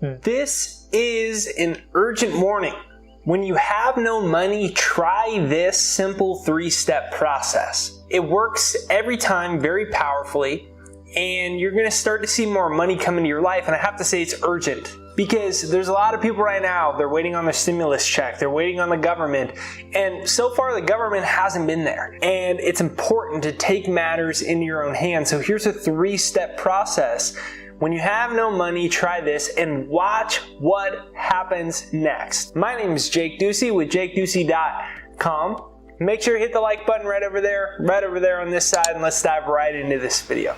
This is an urgent warning. When you have no money, try this simple 3-step process. It works every time very powerfully, and you're going to start to see more money come into your life. And I have to say it's urgent because there's a lot of people right now, they're waiting on their stimulus check, they're waiting on the government, and so far the government hasn't been there. And it's important to take matters into your own hands. So here's a 3-step process. When you have no money, try this and watch what happens next. My name is Jake Ducey with jakeducey.com. Make sure you hit the like button right over there on this side, and let's dive right into this video.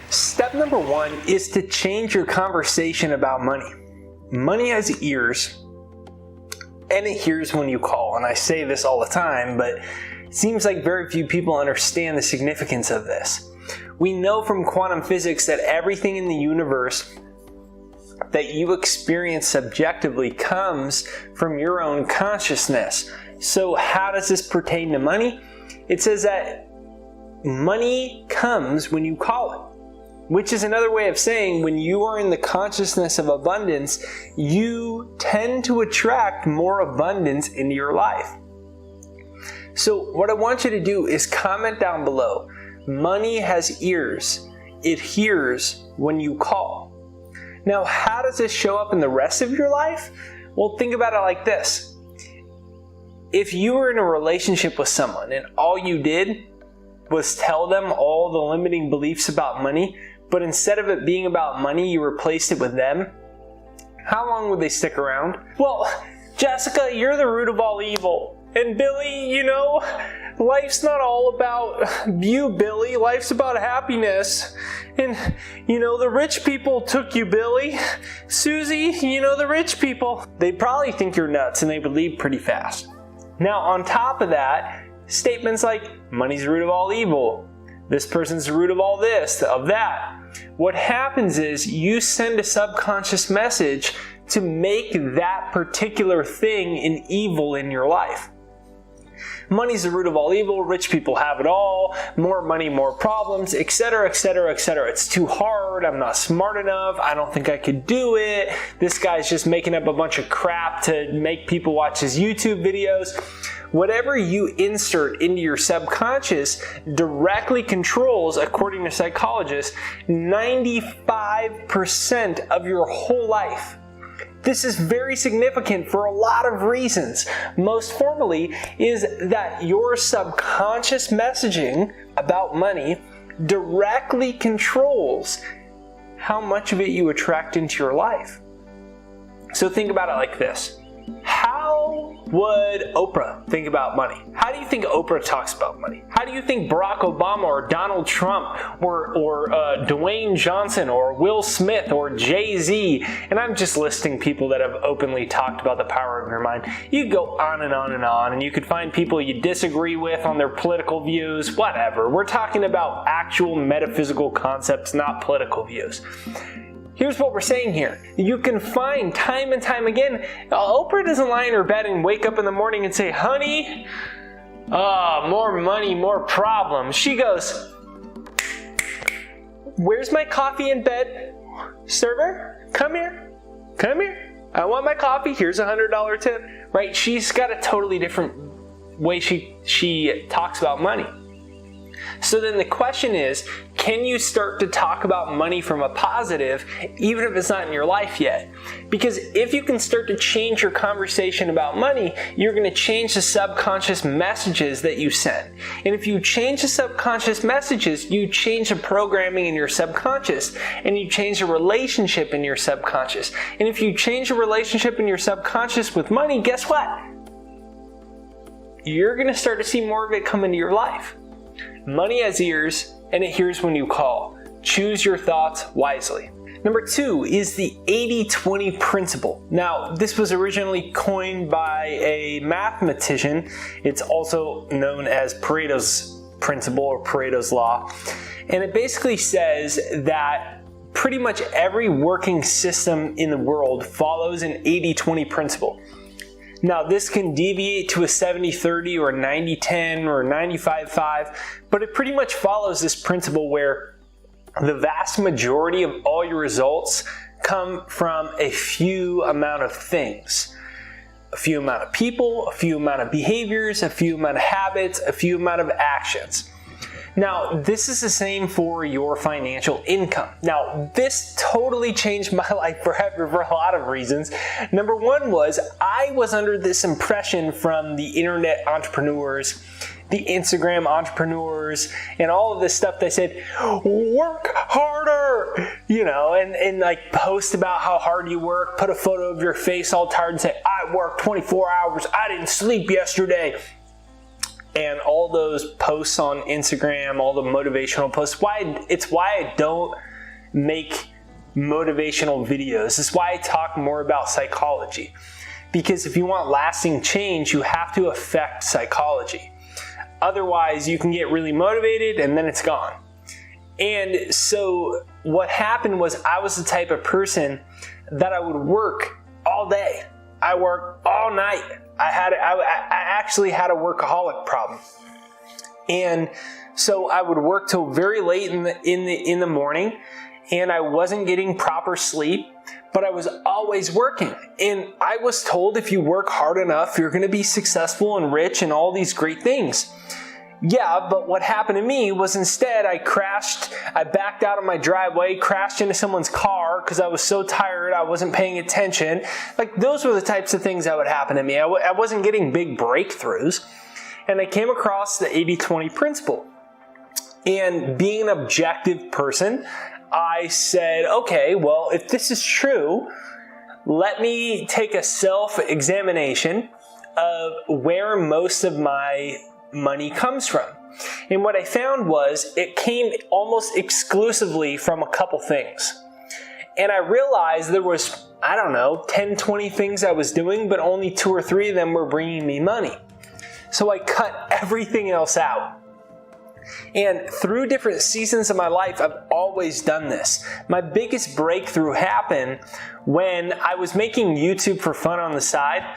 Step number 1 is to change your conversation about money. Money has ears, and it hears when you call. And I say this all the time, but it seems like very few people understand the significance of this. We know from quantum physics that everything in the universe that you experience subjectively comes from your own consciousness. So how does this pertain to money? It says that money comes when you call it. Which is another way of saying when you are in the consciousness of abundance, you tend to attract more abundance into your life. So what I want you to do is comment down below. Money has ears. It hears when you call. Now, how does this show up in the rest of your life? Well, think about it like this. If you were in a relationship with someone and all you did was tell them all the limiting beliefs about money, but instead of it being about money, you replaced it with them, how long would they stick around? Well, Jessica, you're the root of all evil. And Billy, you know, life's not all about you, Billy. Life's about happiness. And, you know, the rich people took you, Billy. Susie, you know, the rich people. They'd probably think you're nuts and they would leave pretty fast. Now, on top of that, statements like, money's the root of all evil. This person's the root of all this, of that. What happens is you send a subconscious message to make that particular thing an evil in your life. Money's the root of all evil, rich people have it all, more money, more problems, etc., etc., etc. It's too hard, I'm not smart enough, I don't think I could do it, this guy's just making up a bunch of crap to make people watch his YouTube videos. Whatever you insert into your subconscious directly controls, according to psychologists, 95% of your whole life. This is very significant for a lot of reasons. Most formally is that your subconscious messaging about money directly controls how much of it you attract into your life. So think about it like this. How would Oprah think about money? How do you think Oprah talks about money? How do you think Barack Obama or Donald Trump or Dwayne Johnson or Will Smith or Jay-Z, and I'm just listing people that have openly talked about the power of your mind. You go on and on and on, and you could find people you disagree with on their political views, whatever. We're talking about actual metaphysical concepts, not political views. Here's what we're saying here. You can find time and time again, Oprah doesn't lie in her bed and wake up in the morning and say, honey, more money, more problems. She goes, where's my coffee in bed? Server, come here, come here. I want my coffee, here's a $100 tip. Right, she's got a totally different way she talks about money. So then the question is, can you start to talk about money from a positive, even if it's not in your life yet? Because if you can start to change your conversation about money, you're going to change the subconscious messages that you send. And if you change the subconscious messages, you change the programming in your subconscious, and you change the relationship in your subconscious. And if you change the relationship in your subconscious with money, guess what? You're going to start to see more of it come into your life. Money has ears, and it hears when you call. Choose your thoughts wisely. Number 2 is the 80-20 principle. Now, this was originally coined by a mathematician. It's also known as Pareto's principle or Pareto's law. And it basically says that pretty much every working system in the world follows an 80-20 principle. Now, this can deviate to a 70-30 or a 90-10 or a 95-5, but it pretty much follows this principle where the vast majority of all your results come from a few amount of things. A few amount of people, a few amount of behaviors, a few amount of habits, a few amount of actions. Now, this is the same for your financial income. Now, this totally changed my life forever for a lot of reasons. Number one was I was under this impression from the internet entrepreneurs, the Instagram entrepreneurs, and all of this stuff. They said, work harder, and like post about how hard you work, put a photo of your face all tired and say, I worked 24 hours, I didn't sleep yesterday. And all those posts on Instagram, all the motivational posts, it's why I don't make motivational videos. It's why I talk more about psychology. Because if you want lasting change, you have to affect psychology. Otherwise, you can get really motivated and then it's gone. And so what happened was I was the type of person that I would work all day. I worked all night. I actually had a workaholic problem. And so I would work till very late in the morning, and I wasn't getting proper sleep, but I was always working. And I was told if you work hard enough, you're going to be successful and rich and all these great things. Yeah, but what happened to me was instead I backed out of my driveway, crashed into someone's car because I was so tired, I wasn't paying attention. Like, those were the types of things that would happen to me. I wasn't getting big breakthroughs. And I came across the 80-20 principle. And being an objective person, I said, okay, well, if this is true, let me take a self-examination of where most of my money comes from. And what I found was it came almost exclusively from a couple things. And I realized there was, 10, 20 things I was doing, but only 2 or 3 of them were bringing me money. So I cut everything else out. And through different seasons of my life, I've always done this. My biggest breakthrough happened when I was making YouTube for fun on the side.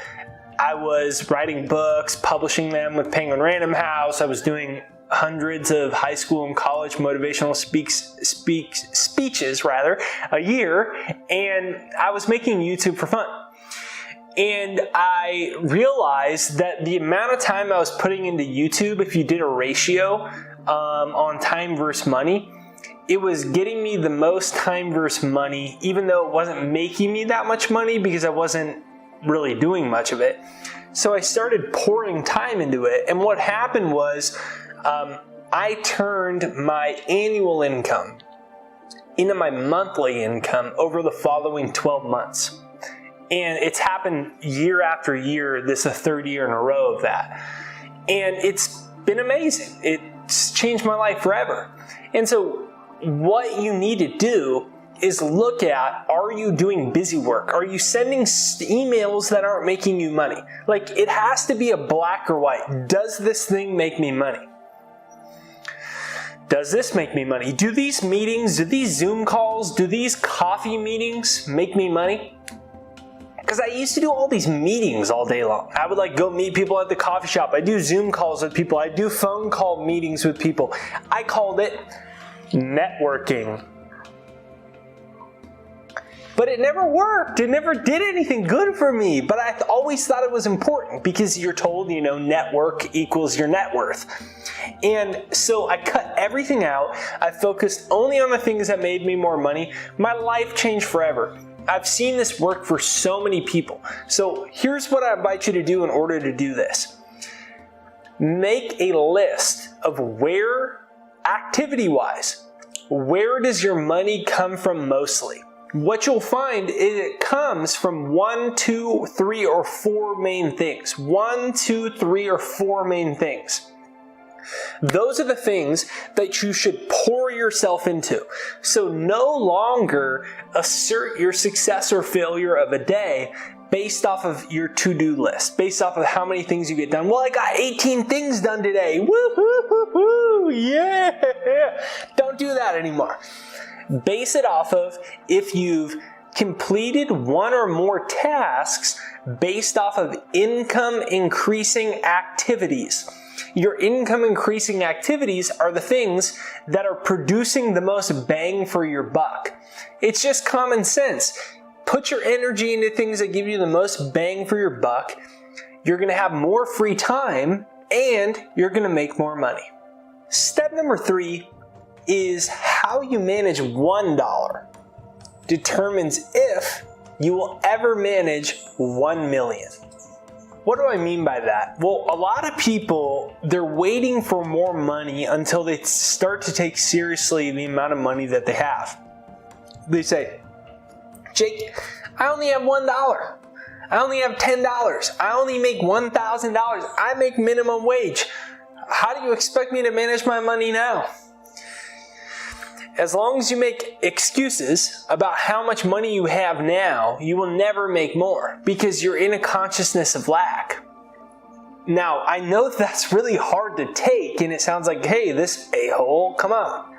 I was writing books, publishing them with Penguin Random House. I was doing hundreds of high school and college motivational speeches a year, and I was making YouTube for fun. And I realized that the amount of time I was putting into YouTube, if you did a ratio on time versus money, it was getting me the most time versus money, even though it wasn't making me that much money because I wasn't really doing much of it. So I started pouring time into it. And what happened was I turned my annual income into my monthly income over the following 12 months. And it's happened year after year. This is the 3rd year in a row of that. And it's been amazing. It's changed my life forever. And so what you need to do is look at, are you doing busy work? Are you sending emails that aren't making you money? Like, it has to be a black or white. Does this thing make me money? Does this make me money? Do these meetings, do these Zoom calls, do these coffee meetings make me money? Because I used to do all these meetings all day long. I would go meet people at the coffee shop. I do Zoom calls with people. I do phone call meetings with people. I called it networking. But it never worked. It never did anything good for me. But I always thought it was important because you're told, network equals your net worth. And so I cut everything out. I focused only on the things that made me more money. My life changed forever. I've seen this work for so many people. So here's what I invite you to do in order to do this. Make a list of where, activity-wise, where does your money come from mostly? What you'll find is it comes from 1, 2, 3, or 4 main things. 1, 2, 3, or 4 main things. Those are the things that you should pour yourself into. So no longer assert your success or failure of a day based off of your to-do list, based off of how many things you get done. Well, I got 18 things done today. Woo-hoo-hoo-hoo, yeah! Don't do that anymore. Base it off of if you've completed one or more tasks based off of income increasing activities. Your income increasing activities are the things that are producing the most bang for your buck. It's just common sense. Put your energy into things that give you the most bang for your buck. You're going to have more free time and you're going to make more money. Step number 3 is how you manage $1 determines if you will ever manage 1 million. What do I mean by that? Well, a lot of people, they're waiting for more money until they start to take seriously the amount of money that they have. They say, Jake, I only have $1. I only have $10. I only make $1,000. I make minimum wage. How do you expect me to manage my money now? As long as you make excuses about how much money you have now, you will never make more because you're in a consciousness of lack. Now, I know that's really hard to take and it sounds like, hey, this a-hole, come on.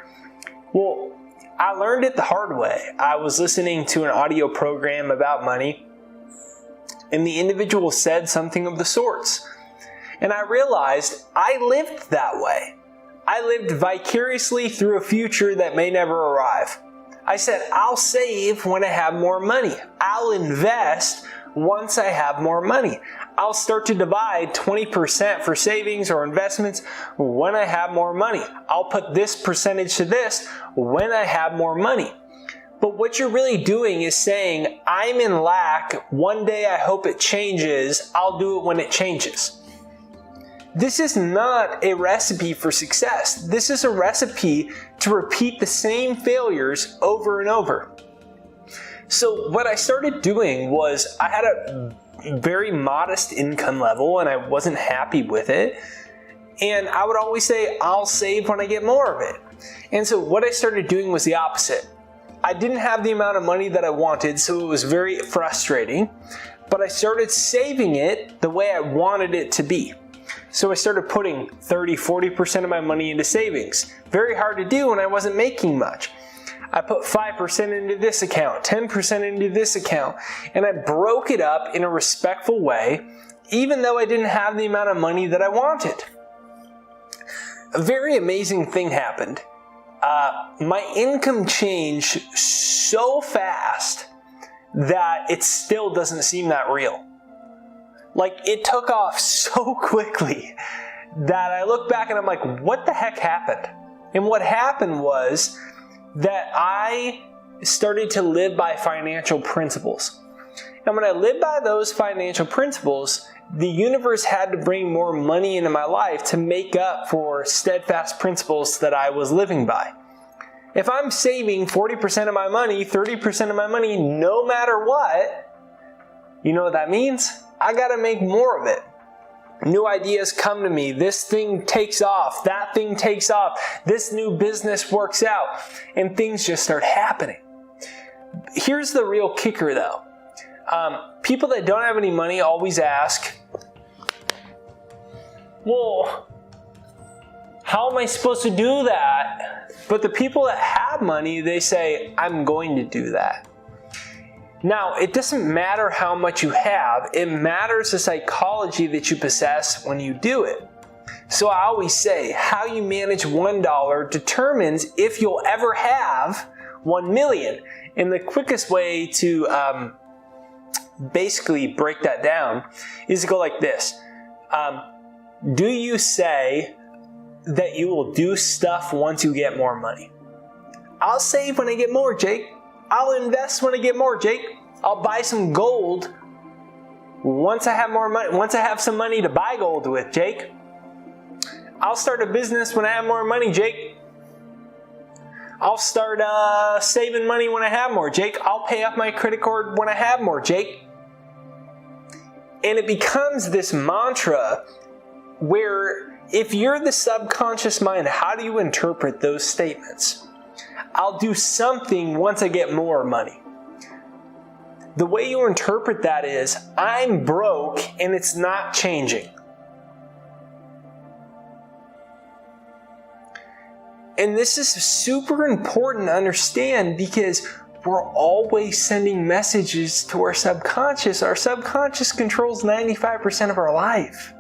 Well, I learned it the hard way. I was listening to an audio program about money and the individual said something of the sorts. And I realized I lived that way. I lived vicariously through a future that may never arrive. I said, I'll save when I have more money. I'll invest once I have more money. I'll start to divide 20% for savings or investments when I have more money. I'll put this percentage to this when I have more money. But what you're really doing is saying, I'm in lack. One day I hope it changes. I'll do it when it changes. This is not a recipe for success. This is a recipe to repeat the same failures over and over. So what I started doing was I had a very modest income level and I wasn't happy with it. And I would always say, I'll save when I get more of it. And so what I started doing was the opposite. I didn't have the amount of money that I wanted, so it was very frustrating. But I started saving it the way I wanted it to be. So I started putting 30-40% of my money into savings. Very hard to do when I wasn't making much. I put 5% into this account, 10% into this account, and I broke it up in a respectful way, even though I didn't have the amount of money that I wanted. A very amazing thing happened. My income changed so fast that it still doesn't seem that real. Like, it took off so quickly that I look back and I'm like, what the heck happened? And what happened was that I started to live by financial principles. And when I lived by those financial principles, the universe had to bring more money into my life to make up for steadfast principles that I was living by. If I'm saving 40% of my money, 30% of my money, no matter what, you know what that means? I gotta make more of it. New ideas come to me. This thing takes off. That thing takes off. This new business works out. And things just start happening. Here's the real kicker though. People that don't have any money always ask, well, how am I supposed to do that? But the people that have money, they say, I'm going to do that. Now, it doesn't matter how much you have. It matters the psychology that you possess when you do it. So I always say, how you manage $1 determines if you'll ever have 1 million. And the quickest way to basically break that down is to go like this. Do you say that you will do stuff once you get more money? I'll save when I get more, Jake. I'll invest when I get more, Jake. I'll buy some gold once I have more money. Once I have some money to buy gold with, Jake. I'll start a business when I have more money, Jake. I'll start saving money when I have more, Jake. I'll pay off my credit card when I have more, Jake. And it becomes this mantra where if you're the subconscious mind, how do you interpret those statements? I'll do something once I get more money. The way you interpret that is, I'm broke and it's not changing. And this is super important to understand because we're always sending messages to our subconscious. Our subconscious controls 95% of our life.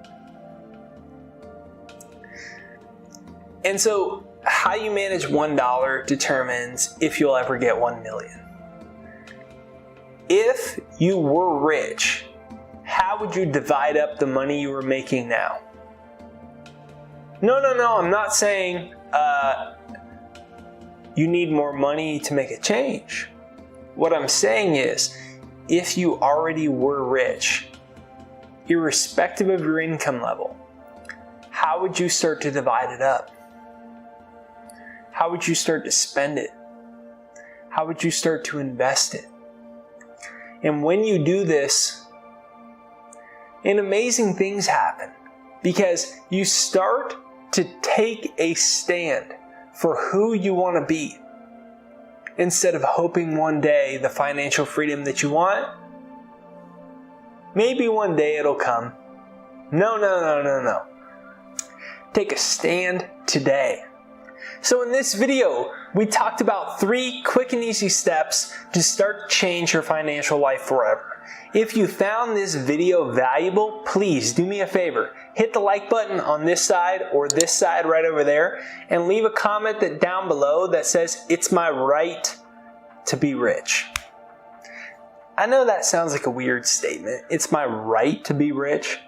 And so how you manage $1 determines if you'll ever get 1 million. If you were rich, how would you divide up the money you were making now? No, I'm not saying you need more money to make a change. What I'm saying is, if you already were rich, irrespective of your income level, how would you start to divide it up? How would you start to spend it? How would you start to invest it? And when you do this, amazing things happen, because you start to take a stand for who you want to be, instead of hoping one day the financial freedom that you want, maybe one day it'll come. No. Take a stand today. So in this video, we talked about 3 quick and easy steps to start to change your financial life forever. If you found this video valuable, please do me a favor. Hit the like button on this side or this side right over there, and leave a comment down below that says, "It's my right to be rich." I know that sounds like a weird statement. It's my right to be rich.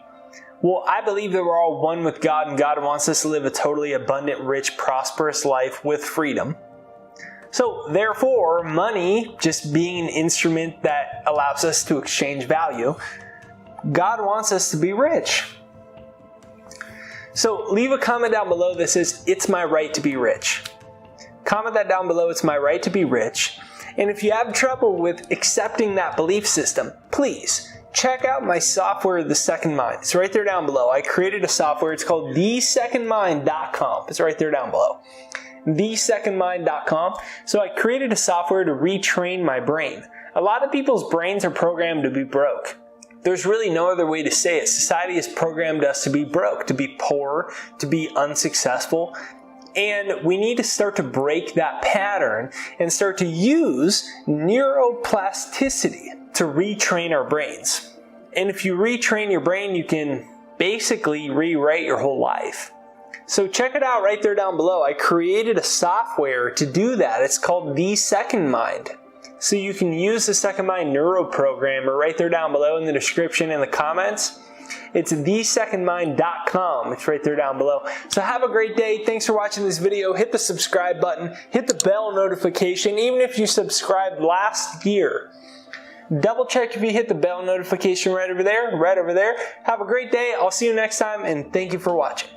Well, I believe that we're all one with God, and God wants us to live a totally abundant, rich, prosperous life with freedom. So therefore, money just being an instrument that allows us to exchange value, God wants us to be rich. So leave a comment down below that says, "It's my right to be rich." Comment that down below, "It's my right to be rich." And if you have trouble with accepting that belief system, please check out my software, The Second Mind. It's right there down below. I created a software. It's called thesecondmind.com. It's right there down below. thesecondmind.com. So I created a software to retrain my brain. A lot of people's brains are programmed to be broke. There's really no other way to say it. Society has programmed us to be broke, to be poor, to be unsuccessful. And we need to start to break that pattern and start to use neuroplasticity to retrain our brains. And if you retrain your brain, you can basically rewrite your whole life. So check it out right there down below. I created a software to do that. It's called The Second Mind. So you can use the Second Mind neuroprogrammer right there down below in the description and the comments. It's thesecondmind.com. It's right there down below. So have a great day. Thanks for watching this video. Hit the subscribe button. Hit the bell notification. Even if you subscribed last year, double check if you hit the bell notification right over there. Have a great day. I'll see you next time, and thank you for watching.